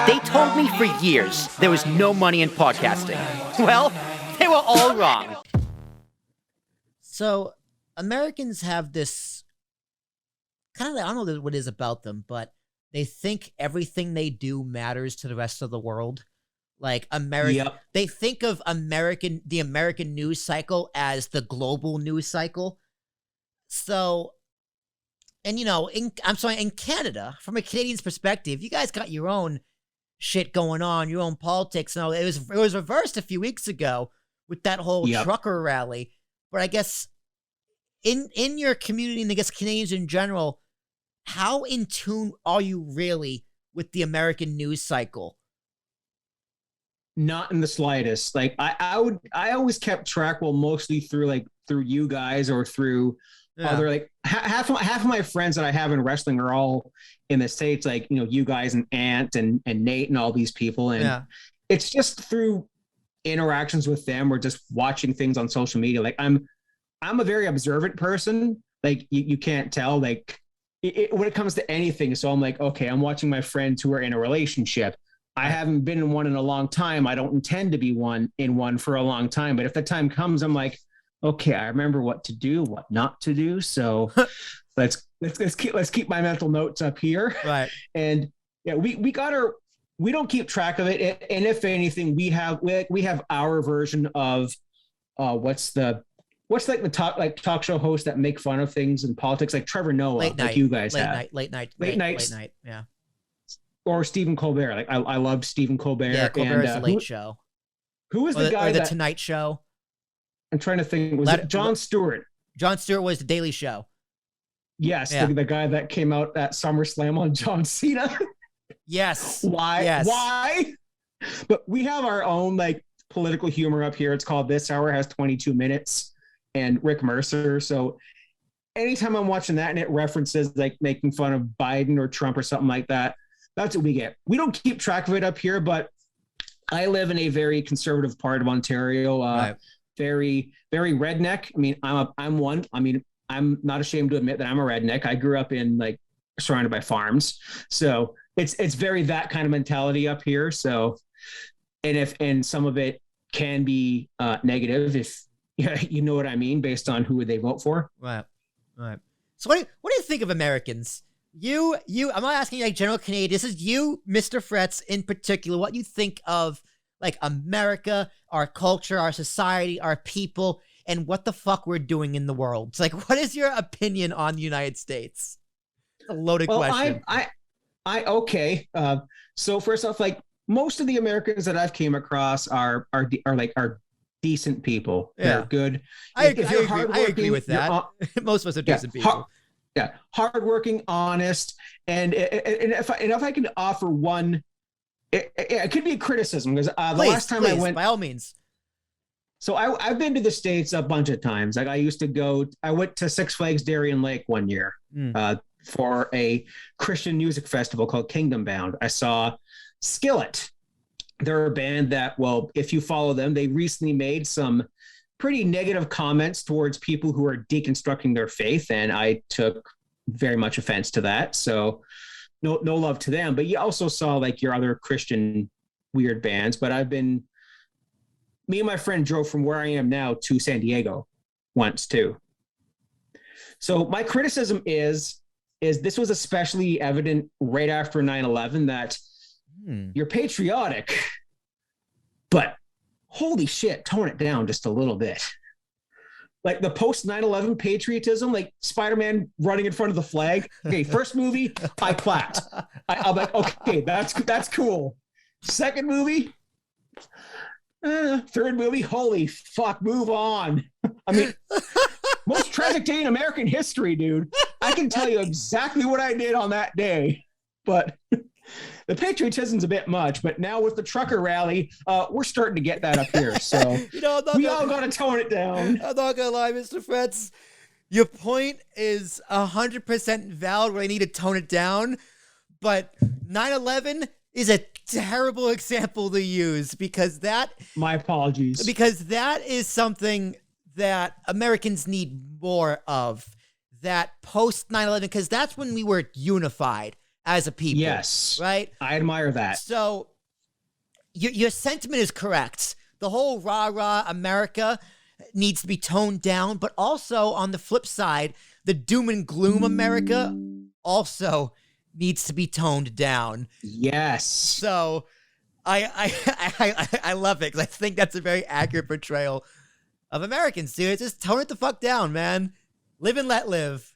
They told me for years there was no money in podcasting. Well, they were all wrong. So, Americans have this kind of, I don't know what it is about them, but they think everything they do matters to the rest of the world. Like they think of the American news cycle as the global news cycle. So, and in Canada, from a Canadian's perspective, you guys got your own shit going on, your own politics. No, it was reversed a few weeks ago with that whole trucker rally. But I guess in your community, and I guess Canadians in general, how in tune are you really with the American news cycle? Not in the slightest. Like I always kept track, well, mostly through you guys or through other, like half of my friends that I have in wrestling are all in the States, like, you guys and Ant and Nate and all these people. And it's just through interactions with them or just watching things on social media. Like I'm a very observant person. Like you can't tell, like when it comes to anything. So I'm like, okay, I'm watching my friends who are in a relationship. I haven't been in one in a long time. I don't intend to be in one for a long time. But if the time comes, I'm like, okay, I remember what to do, what not to do. So let's keep my mental notes up here. Right. And we don't keep track of it. And if anything, we have our version of what's like the talk show hosts that make fun of things in politics, like Trevor Noah, like you guys have. Late night. Yeah. Or Stephen Colbert. Like I love Stephen Colbert. Yeah, Colbert's the Late Show. Who was the guy or the Tonight Show? I'm trying to think. Was it Jon Stewart? Jon Stewart was the Daily Show. Yes, the guy that came out at SummerSlam on John Cena. Yes. Why? Yes. Why? But we have our own like political humor up here. It's called This Hour Has 22 Minutes and Rick Mercer. So anytime I'm watching that and it references like making fun of Biden or Trump or something like that, that's what we get. We don't keep track of it up here, but I live in a very conservative part of Ontario. Right. Very, very redneck. I mean, I'm one. I mean, I'm not ashamed to admit that I'm a redneck. I grew up in like surrounded by farms. So it's very that kind of mentality up here. So, and some of it can be negative if you know what I mean, based on who they vote for. Right. So what do you think of Americans? You, I'm not asking like general Canadian. This is you, Mr. Fretz, in particular. What you think of like America, our culture, our society, our people, and what the fuck we're doing in the world? It's like, what is your opinion on the United States? It's a loaded question. Okay. So first off, like most of the Americans that I've came across are decent people. Yeah. They're good. I agree with that. Most of us are decent people. Hardworking, honest, and if I can offer one, it could be a criticism because the last time I went, by all means. So I've been to the States a bunch of times. Like I went to Six Flags Darien Lake one year for a Christian music festival called Kingdom Bound. I saw Skillet. They're a band that, well, if you follow them, they recently made some pretty negative comments towards people who are deconstructing their faith. And I took very much offense to that. So no love to them, but you also saw like your other Christian weird bands, but me and my friend drove from where I am now to San Diego once too. So my criticism is this was especially evident right after 9/11 that you're patriotic, but holy shit, tone it down just a little bit. Like the post 9/11 patriotism, like Spider-Man running in front of the flag. Okay, first movie, I clapped. I'm like, okay, that's cool. Second movie, third movie, holy fuck, move on. I mean, most tragic day in American history, dude. I can tell you exactly what I did on that day, but the patriotism's a bit much, but now with the trucker rally, we're starting to get that up here. So we all got to tone it down. I'm not going to lie, Mr. Fretz. Your point is 100% valid where I need to tone it down, but 9/11 is a terrible example to use because that... My apologies. Because that is something that Americans need more of, that post 9/11, because that's when we were unified as a people. Yes. Right? I admire that. So your sentiment is correct. The whole rah-rah America needs to be toned down, but also on the flip side, the doom and gloom America also needs to be toned down. Yes. So I love it because I think that's a very accurate portrayal of Americans, dude. Just tone it the fuck down, man. Live and let live.